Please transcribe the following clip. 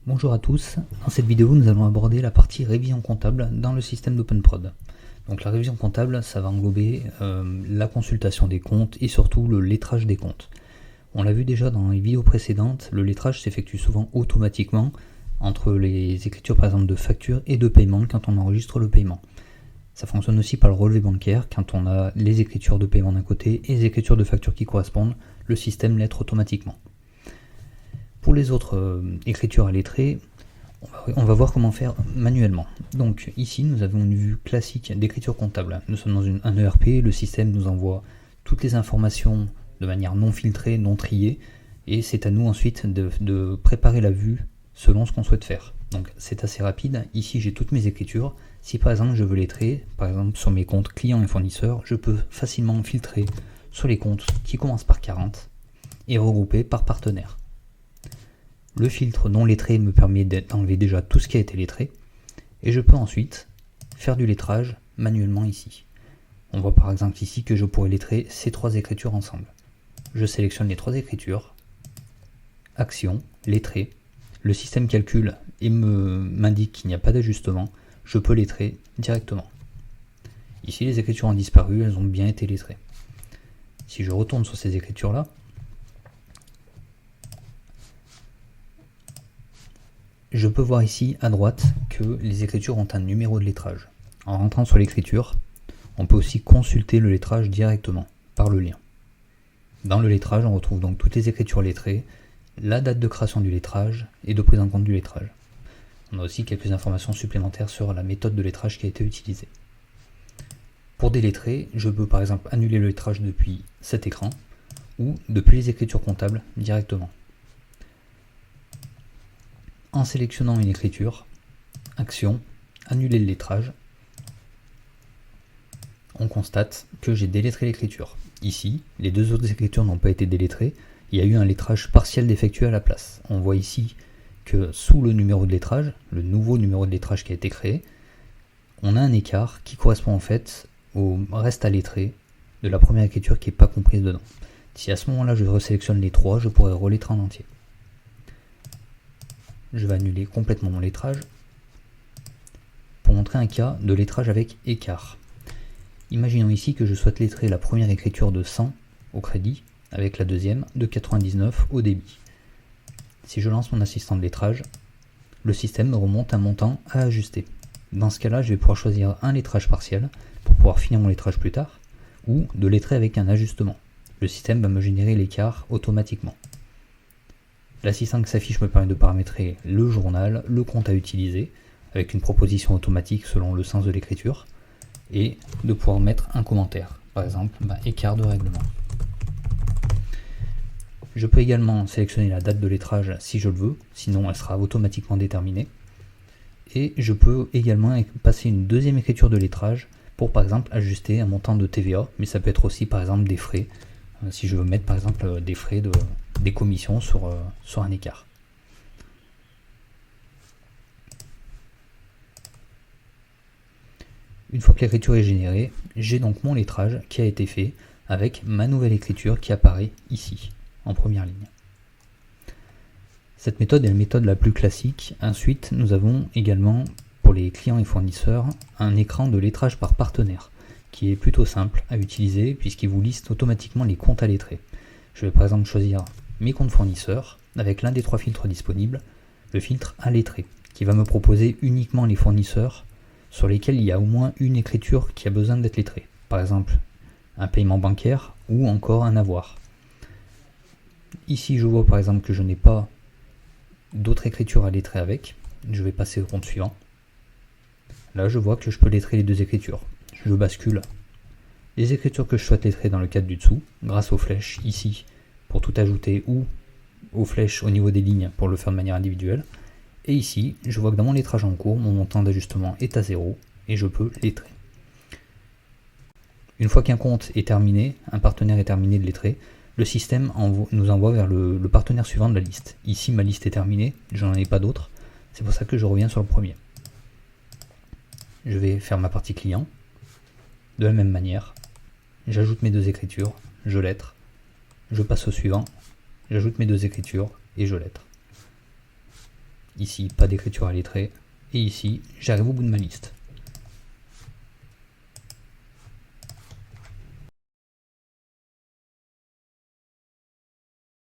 Bonjour à tous, dans cette vidéo nous allons aborder la partie révision comptable dans le système d'OpenProd. Donc la révision comptable, ça va englober la consultation des comptes et surtout le lettrage des comptes. On l'a vu déjà dans les vidéos précédentes, le lettrage s'effectue souvent automatiquement entre les écritures par exemple de facture et de paiement quand on enregistre le paiement. Ça fonctionne aussi par le relevé bancaire, quand on a les écritures de paiement d'un côté et les écritures de facture qui correspondent, le système lettre automatiquement. Pour les autres écritures à lettrer, on va voir comment faire manuellement. Donc ici nous avons une vue classique d'écriture comptable. Nous sommes dans un ERP, le système nous envoie toutes les informations de manière non filtrée, non triée, et c'est à nous ensuite de préparer la vue selon ce qu'on souhaite faire. Donc c'est assez rapide, ici j'ai toutes mes écritures. Si par exemple je veux lettrer, par exemple sur mes comptes clients et fournisseurs, je peux facilement filtrer sur les comptes qui commencent par 40 et regrouper par partenaire. Le filtre non lettré me permet d'enlever déjà tout ce qui a été lettré, et je peux ensuite faire du lettrage manuellement ici. On voit par exemple ici que je pourrais lettrer ces trois écritures ensemble. Je sélectionne les trois écritures, action, lettrer, le système calcule et m'indique qu'il n'y a pas d'ajustement, je peux lettrer directement. Ici les écritures ont disparu, elles ont bien été lettrées. Si je retourne sur ces écritures là, je peux voir ici à droite que les écritures ont un numéro de lettrage. En rentrant sur l'écriture, on peut aussi consulter le lettrage directement par le lien. Dans le lettrage, on retrouve donc toutes les écritures lettrées, la date de création du lettrage et de prise en compte du lettrage. On a aussi quelques informations supplémentaires sur la méthode de lettrage qui a été utilisée. Pour délettrer, je peux par exemple annuler le lettrage depuis cet écran ou depuis les écritures comptables directement. En sélectionnant une écriture, action, annuler le lettrage, on constate que j'ai délettré l'écriture. Ici, les deux autres écritures n'ont pas été délettrées, il y a eu un lettrage partiel d'effectué à la place. On voit ici que sous le numéro de lettrage, le nouveau numéro de lettrage qui a été créé, on a un écart qui correspond en fait au reste à lettrer de la première écriture qui n'est pas comprise dedans. Si à ce moment-là je resélectionne les trois, je pourrais relettrer en entier. Je vais annuler complètement mon lettrage pour montrer un cas de lettrage avec écart. Imaginons ici que je souhaite lettrer la première écriture de 100 au crédit avec la deuxième de 99 au débit. Si je lance mon assistant de lettrage, le système me remonte un montant à ajuster. Dans ce cas-là, je vais pouvoir choisir un lettrage partiel pour pouvoir finir mon lettrage plus tard ou de lettrer avec un ajustement. Le système va me générer l'écart automatiquement. L'assistant qui s'affiche me permet de paramétrer le journal, le compte à utiliser, avec une proposition automatique selon le sens de l'écriture, et de pouvoir mettre un commentaire, par exemple écart de règlement. Je peux également sélectionner la date de lettrage si je le veux, sinon elle sera automatiquement déterminée. Et je peux également passer une deuxième écriture de lettrage pour par exemple ajuster un montant de TVA, mais ça peut être aussi par exemple des frais, si je veux mettre par exemple des frais des commissions sur un écart. Une fois que l'écriture est générée, j'ai donc mon lettrage qui a été fait avec ma nouvelle écriture qui apparaît ici, en première ligne. Cette méthode est la méthode la plus classique. Ensuite, nous avons également, pour les clients et fournisseurs, un écran de lettrage par partenaire, qui est plutôt simple à utiliser puisqu'il vous liste automatiquement les comptes à lettrer. Je vais par exemple choisir mes comptes fournisseurs avec l'un des trois filtres disponibles, le filtre à lettrer, qui va me proposer uniquement les fournisseurs sur lesquels il y a au moins une écriture qui a besoin d'être lettrée. Par exemple, un paiement bancaire ou encore un avoir. Ici, je vois par exemple que je n'ai pas d'autres écritures à lettrer avec. Je vais passer au compte suivant. Là, je vois que je peux lettrer les deux écritures. Je bascule les écritures que je souhaite lettrer dans le cadre du dessous, grâce aux flèches ici pour tout ajouter ou aux flèches au niveau des lignes pour le faire de manière individuelle. Et ici, je vois que dans mon lettrage en cours, mon montant d'ajustement est à 0 et je peux lettrer. Une fois qu'un compte est terminé, un partenaire est terminé de lettrer, le système nous envoie vers le partenaire suivant de la liste. Ici, ma liste est terminée, je n'en ai pas d'autres, c'est pour ça que je reviens sur le premier. Je vais faire ma partie client. De la même manière, j'ajoute mes deux écritures, je lettre, je passe au suivant, j'ajoute mes deux écritures et je lettre. Ici, pas d'écriture à lettré. Et ici, j'arrive au bout de ma liste.